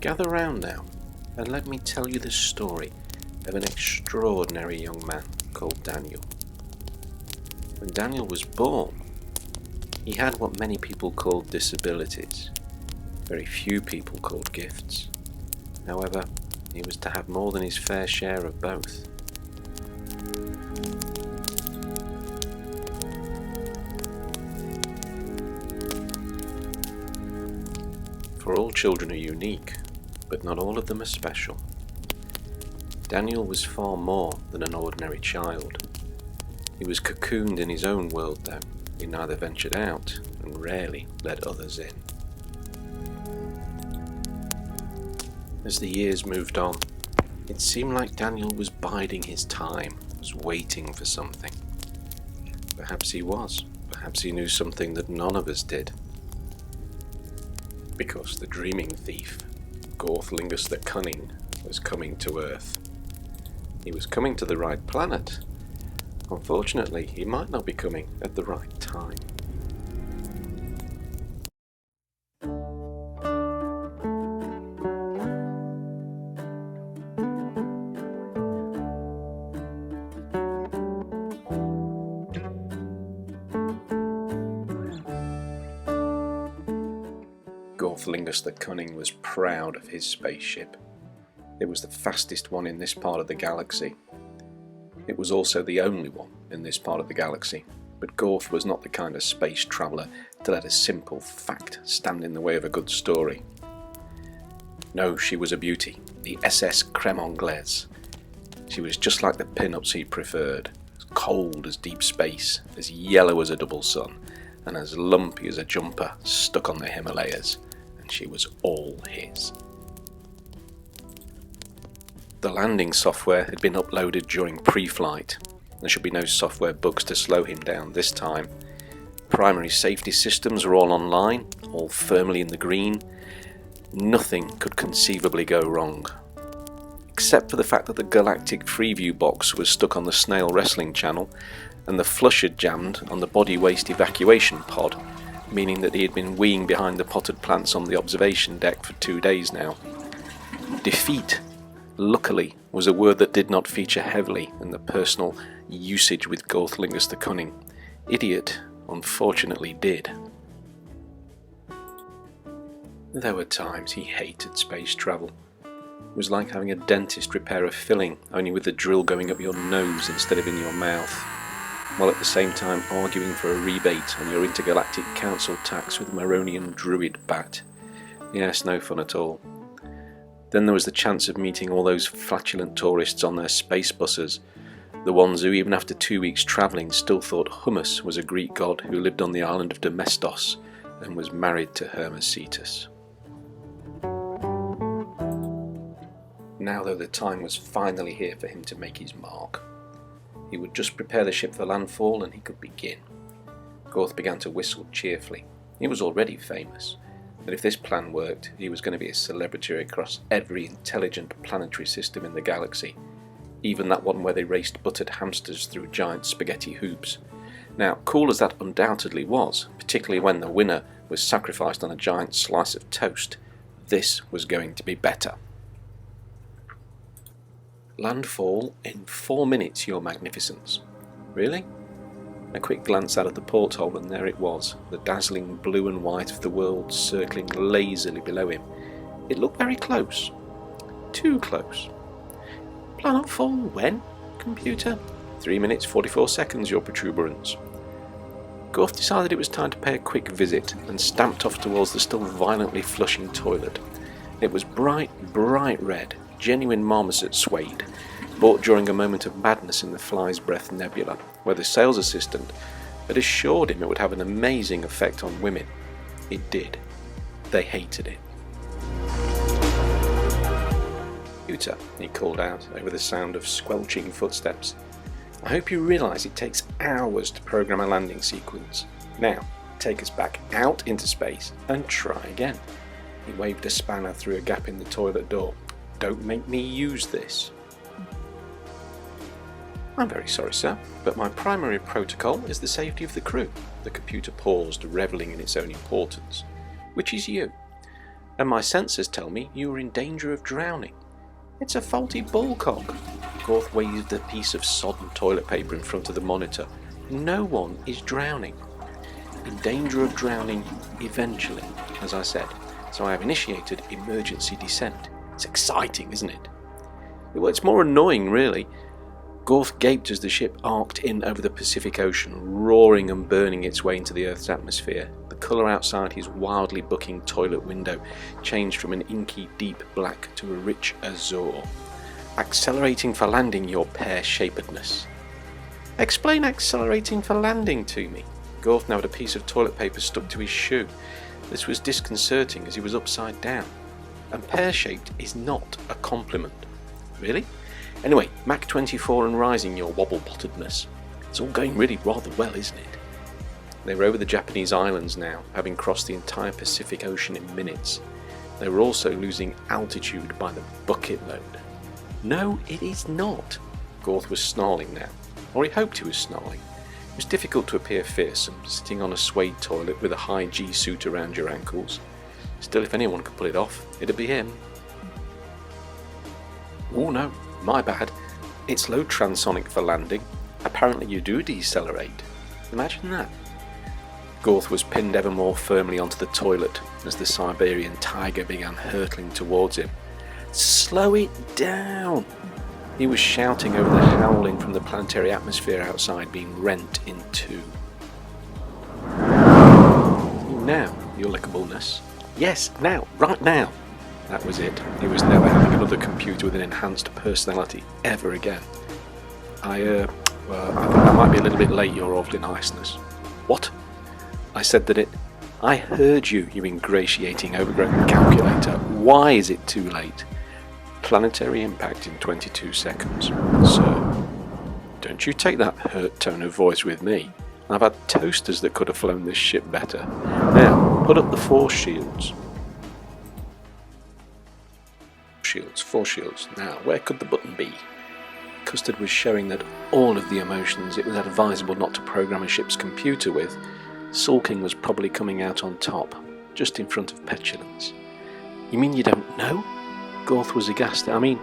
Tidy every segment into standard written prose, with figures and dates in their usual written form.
Gather round now, and let me tell you the story of an extraordinary young man called Daniel. When Daniel was born, he had what many people called disabilities, very few people called gifts. However, he was to have more than his fair share of both. For all children are unique, but not all of them are special. Daniel was far more than an ordinary child. He was cocooned in his own world though. He neither ventured out and rarely let others in. As the years moved on, it seemed like Daniel was biding his time, was waiting for something. Perhaps he was. Perhaps he knew something that none of us did. Because the dreaming thief, Gorthlingus the Cunning, was coming to Earth. He was coming to the right planet. Unfortunately, he might not be coming at the right time. Gorthlingus the Cunning was proud of his spaceship. It was the fastest one in this part of the galaxy. It was also the only one in this part of the galaxy, but Gorth was not the kind of space traveller to let a simple fact stand in the way of a good story. No, she was a beauty, the SS Creme Anglaise. She was just like the pin-ups he preferred, as cold as deep space, as yellow as a double sun, and as lumpy as a jumper stuck on the Himalayas, and she was all his. The landing software had been uploaded during pre-flight. There should be no software bugs to slow him down this time. Primary safety systems were all online, all firmly in the green. Nothing could conceivably go wrong. Except for the fact that the galactic Freeview box was stuck on the snail wrestling channel, and the flush had jammed on the body waste evacuation pod, meaning that he had been weeing behind the potted plants on the observation deck for 2 days now. Defeat, luckily, was a word that did not feature heavily in the personal usage with Gorthlingus the Cunning. Idiot, unfortunately, did. There were times he hated space travel. It was like having a dentist repair a filling, only with the drill going up your nose instead of in your mouth, while at the same time arguing for a rebate on your intergalactic council tax with a Maronian druid bat. Yes, no fun at all. Then there was the chance of meeting all those flatulent tourists on their space buses, the ones who even after 2 weeks travelling still thought Hummus was a Greek god who lived on the island of Domestos and was married to Hermesitus. Now though the time was finally here for him to make his mark. He would just prepare the ship for landfall and he could begin. Gorth began to whistle cheerfully. He was already famous. But if this plan worked, he was going to be a celebrity across every intelligent planetary system in the galaxy, even that one where they raced buttered hamsters through giant spaghetti hoops. Now, cool as that undoubtedly was, particularly when the winner was sacrificed on a giant slice of toast, this was going to be better. Landfall in 4 minutes, Your Magnificence. Really? A quick glance out of the porthole and there it was, the dazzling blue and white of the world circling lazily below him. It looked very close. Too close. Planetfall when, computer? 3 minutes 44 seconds, Your Protuberance. Gorth decided it was time to pay a quick visit and stamped off towards the still violently flushing toilet. It was bright, bright red, genuine marmoset suede, bought during a moment of madness in the Fly's Breath Nebula, where the sales assistant had assured him it would have an amazing effect on women. It did. They hated it. "Computer," he called out over the sound of squelching footsteps. "I hope you realise it takes hours to program a landing sequence. Now, take us back out into space and try again." He waved a spanner through a gap in the toilet door. "Don't make me use this." "I'm very sorry, sir, but my primary protocol is the safety of the crew." The computer paused, revelling in its own importance. "Which is you. and my sensors tell me you are in danger of drowning. It's a faulty bullcock. Gorth waved a piece of sodden toilet paper in front of the monitor. No one is drowning. In danger of drowning eventually, as I said, so I have initiated emergency descent. It's exciting, isn't it? Well, it's more annoying, really. Gorth gaped as the ship arced in over the Pacific Ocean, roaring and burning its way into the Earth's atmosphere. The colour outside his wildly bucking toilet window changed from an inky deep black to a rich azure. Accelerating for landing, your pear-shapedness. Explain accelerating for landing to me. Gorth now had a piece of toilet paper stuck to his shoe. This was disconcerting as he was upside down. And pear-shaped is not a compliment. Really? Anyway, Mach 24 and rising, your wobble-bottedness. It's all going really rather well, isn't it? They were over the Japanese islands now, having crossed the entire Pacific Ocean in minutes. They were also losing altitude by the bucket load. No, it is not. Gorth was snarling now, or he hoped he was snarling. It was difficult to appear fearsome, sitting on a suede toilet with a high G-suit around your ankles. Still, if anyone could pull it off, it'd be him. Oh no, my bad. It's low transonic for landing. Apparently you do decelerate. Imagine that. Gorth was pinned ever more firmly onto the toilet as the Siberian tiger began hurtling towards him. Slow it down! He was shouting over the howling from the planetary atmosphere outside being rent in two. Now, your lickableness. Yes, now, right now. That was it. He was never having another computer with an enhanced personality ever again. I think that might be a little bit late, your awfully niceness. What? I said that I heard you, you ingratiating overgrown calculator. Why is it too late? Planetary impact in 22 seconds. Sir, don't you take that hurt tone of voice with me. I've had toasters that could have flown this ship better. Now, put up the force shields. Force shields. Now, where could the button be? Custard was showing that all of the emotions it was advisable not to program a ship's computer with, sulking was probably coming out on top, just in front of petulance. You mean you don't know? Gorth was aghast. I mean,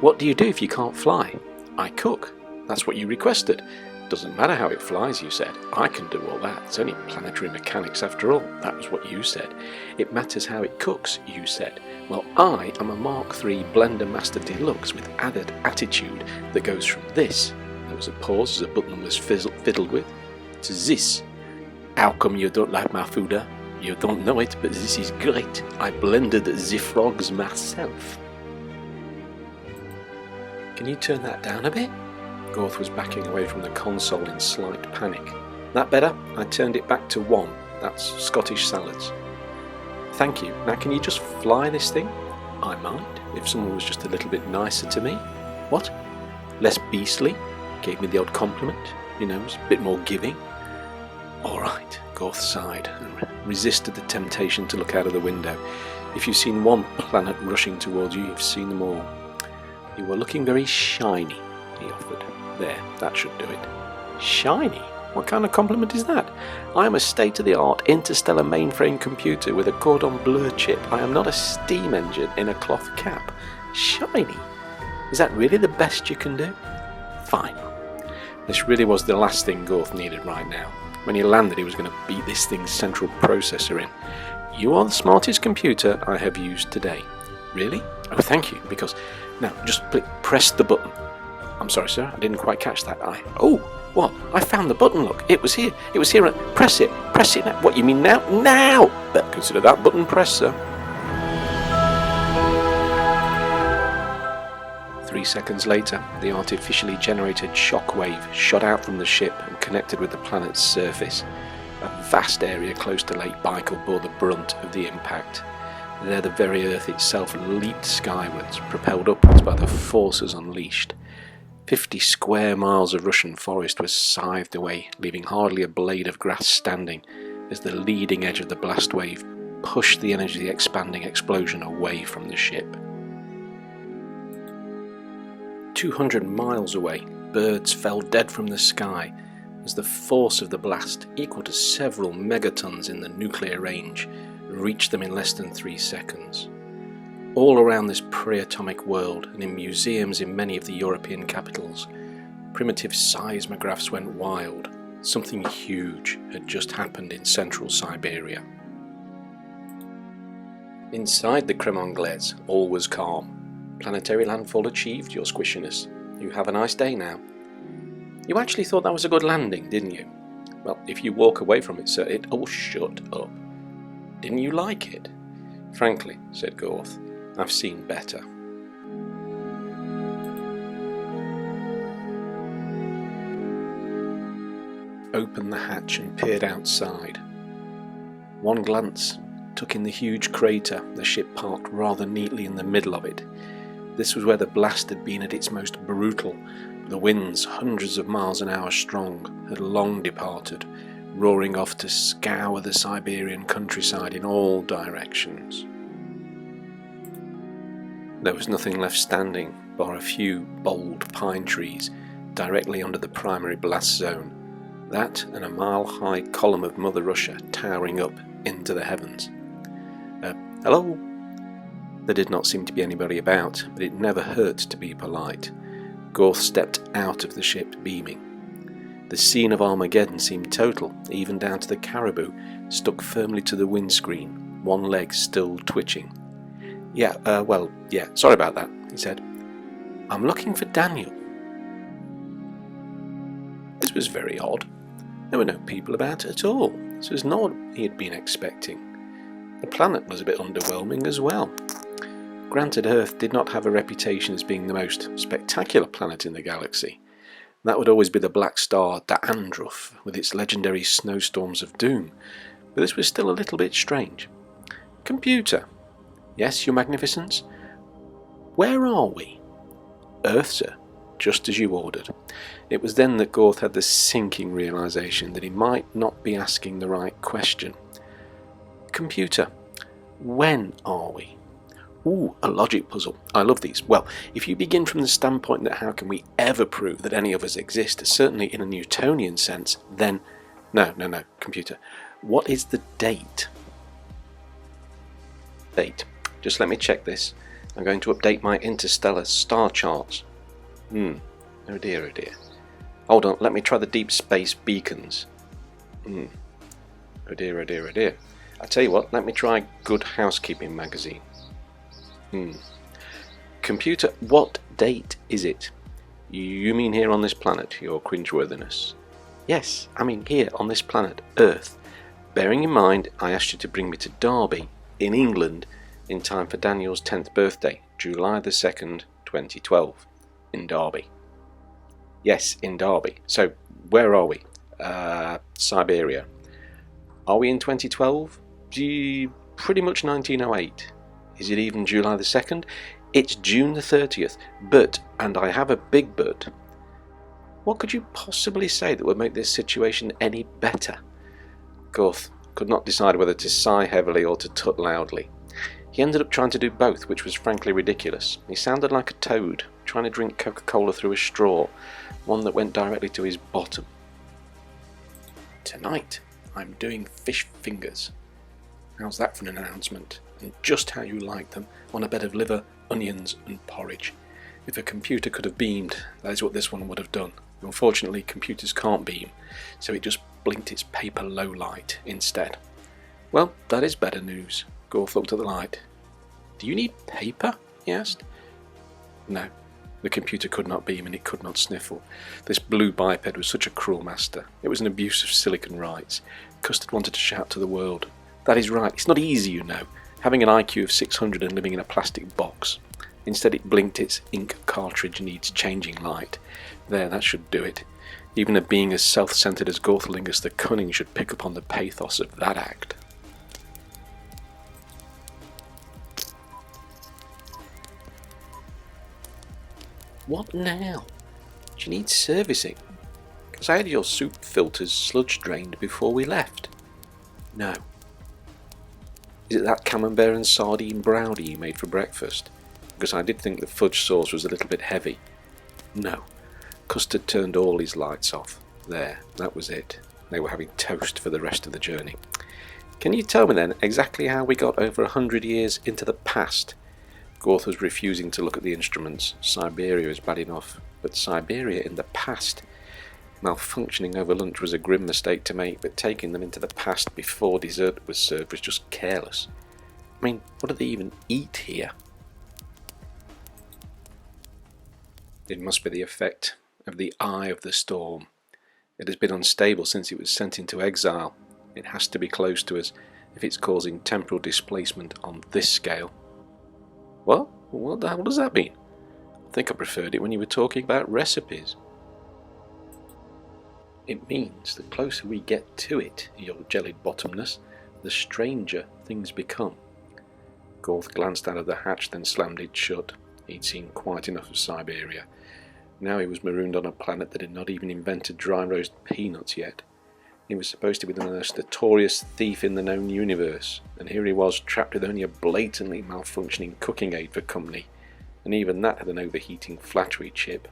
what do you do if you can't fly? I cook. That's what you requested. Doesn't matter how it flies, you said. I can do all that. It's only planetary mechanics after all. That was what you said. It matters how it cooks, you said. Well, I am a Mark III Blender Master Deluxe with added attitude that goes from this, there was a pause as a button was fiddled with, to this. How come you don't like my food, huh? You don't know it, but this is great. I blended the frogs myself. Can you turn that down a bit? Gorth was backing away from the console in slight panic. That better? I turned it back to 1. That's Scottish salads. Thank you. Now can you just fly this thing? I might, if someone was just a little bit nicer to me. What? Less beastly? Gave me the odd compliment. You know, was a bit more giving. Alright, Gorth sighed and resisted the temptation to look out of the window. If you've seen one planet rushing towards you, you've seen them all. You were looking very shiny, he offered. There, that should do it. Shiny? What kind of compliment is that? I am a state-of-the-art interstellar mainframe computer with a cordon bleu chip. I am not a steam engine in a cloth cap. Shiny? Is that really the best you can do? Fine. This really was the last thing Gorth needed right now. When he landed, he was going to beat this thing's central processor in. You are the smartest computer I have used today. Really? Oh, thank you, because... Now, just press the button. I'm sorry, sir, I didn't quite catch that. Oh, what? I found the button, look. It was here. It was here. Press it. Press it now. What, you mean now? Now! But consider that button pressed, sir. 3 seconds later, the artificially generated shockwave shot out from the ship and connected with the planet's surface. A vast area close to Lake Baikal bore the brunt of the impact. There the very Earth itself leaped skywards, propelled upwards by the forces unleashed. 50 square miles of Russian forest was scythed away, leaving hardly a blade of grass standing, as the leading edge of the blast wave pushed the energy of the expanding explosion away from the ship. 200 miles away, birds fell dead from the sky, as the force of the blast, equal to several megatons in the nuclear range, reached them in less than 3 seconds. All around this pre-atomic world and in museums in many of the European capitals, primitive seismographs went wild. Something huge had just happened in central Siberia. Inside the Kremongles, all was calm. Planetary landfall achieved, your squishiness. You have a nice day now. You actually thought that was a good landing, didn't you? Well, if you walk away from it, sir, it... Oh, shut up. Didn't you like it? Frankly, said Gorth, I've seen better. Opened the hatch and peered outside. One glance took in the huge crater, the ship parked rather neatly in the middle of it. This was where the blast had been at its most brutal. The winds, hundreds of miles an hour strong, had long departed, roaring off to scour the Siberian countryside in all directions. There was nothing left standing, bar a few bold pine trees directly under the primary blast zone. That and a mile-high column of Mother Russia towering up into the heavens. Hello? There did not seem to be anybody about, but it never hurt to be polite. Gorth stepped out of the ship, beaming. The scene of Armageddon seemed total, even down to the caribou, stuck firmly to the windscreen, one leg still twitching. Yeah, sorry about that, he said. I'm looking for Daniel. This was very odd. There were no people about at all. This was not what he had been expecting. The planet was a bit underwhelming as well. Granted, Earth did not have a reputation as being the most spectacular planet in the galaxy. That would always be the black star D'Andruf, with its legendary snowstorms of doom, but this was still a little bit strange. Computer. Yes, Your Magnificence? Where are we? Earth, sir. Just as you ordered. It was then that Gorth had the sinking realization that he might not be asking the right question. Computer, when are we? Ooh, a logic puzzle. I love these. Well, if you begin from the standpoint that how can we ever prove that any of us exist, certainly in a Newtonian sense, then... No, computer. What is the date? Date. Just let me check this. I'm going to update my interstellar star charts. Oh dear. Hold on, let me try the deep space beacons. Oh dear. I tell you what, let me try Good Housekeeping magazine. Computer, what date is it? You mean here on this planet, your cringeworthiness? Yes, I mean here on this planet, Earth. Bearing in mind, I asked you to bring me to Derby, in England, in time for Daniel's 10th birthday, July the 2nd, 2012, in Derby. Yes, in Derby. So, where are we? Siberia. Are we in 2012? Pretty much 1908. Is it even July the 2nd? It's June the 30th. But, and I have a big but, what could you possibly say that would make this situation any better? Gorth could not decide whether to sigh heavily or to tut loudly. He ended up trying to do both, which was frankly ridiculous. He sounded like a toad, trying to drink Coca-Cola through a straw, one that went directly to his bottom. Tonight, I'm doing fish fingers. How's that for an announcement? And just how you like them, on a bed of liver, onions and porridge. If a computer could have beamed, that is what this one would have done. Unfortunately, computers can't beam, so it just blinked its paper low light instead. Well, that is better news. Gorth looked at the light. Do you need paper? He asked. No, the computer could not beam and it could not sniffle. This blue biped was such a cruel master. It was an abuse of silicon rights. Custard wanted to shout to the world. That is right, it's not easy, you know, having an IQ of 600 and living in a plastic box. Instead it blinked its ink cartridge needs changing light. There, that should do it. Even a being as self-centered as Gorthlingus the Cunning should pick up on the pathos of that act. What now? Do you need servicing? Because I had your soup filters sludge drained before we left. No. Is it that camembert and sardine brownie you made for breakfast? Because I did think the fudge sauce was a little bit heavy. No. Custard turned all his lights off. There, that was it. They were having toast for the rest of the journey. Can you tell me then exactly how we got over 100 years into the past? Gorth was refusing to look at the instruments. Siberia was bad enough, but Siberia in the past? Malfunctioning over lunch was a grim mistake to make, but taking them into the past before dessert was served was just careless. I mean, what do they even eat here? It must be the effect of the eye of the storm. It has been unstable since it was sent into exile. It has to be close to us if it's causing temporal displacement on this scale. What? What the hell does that mean? I think I preferred it when you were talking about recipes. It means the closer we get to it, your jellied bottomness, the stranger things become. Gorth glanced out of the hatch, then slammed it shut. He'd seen quite enough of Siberia. Now he was marooned on a planet that had not even invented dry roast peanuts yet. He was supposed to be the most notorious thief in the known universe, and here he was trapped with only a blatantly malfunctioning cooking aid for company, and even that had an overheating flattery chip.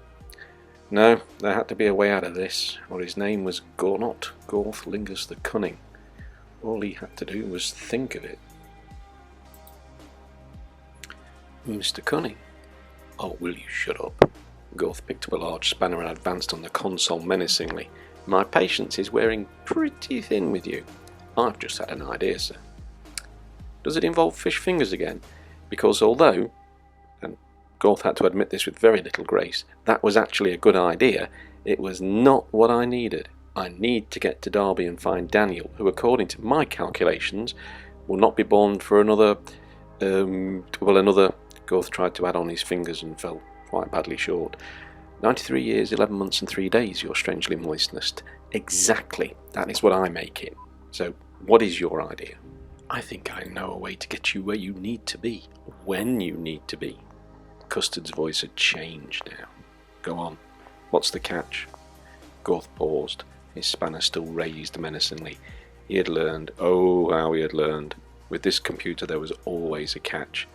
No, there had to be a way out of this, or his name was Gornot, Gorth Lingus the Cunning. All he had to do was think of it. Mr. Cunning? Oh, will you shut up? Gorth picked up a large spanner and advanced on the console menacingly. My patience is wearing pretty thin with you. I've just had an idea, sir. Does it involve fish fingers again? Because although, and Gorth had to admit this with very little grace, that was actually a good idea, it was not what I needed. I need to get to Derby and find Daniel, who according to my calculations will not be born for another... Gorth tried to add on his fingers and fell quite badly short. 93 years, 11 months and 3 days, your strangely moistness. Exactly, that is what I make it. So, what is your idea? I think I know a way to get you where you need to be, when you need to be. Custard's voice had changed now. Go on, what's the catch? Gorth paused, his spanner still raised menacingly. He had learned, oh how he had learned. With this computer there was always a catch.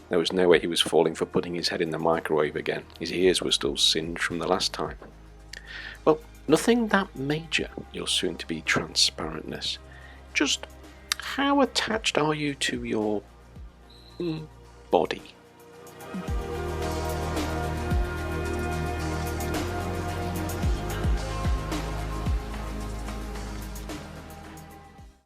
There was no way he was falling for putting his head in the microwave again. His ears were still singed from the last time. Well, nothing that major, your soon-to-be transparentness. Just how attached are you to your body?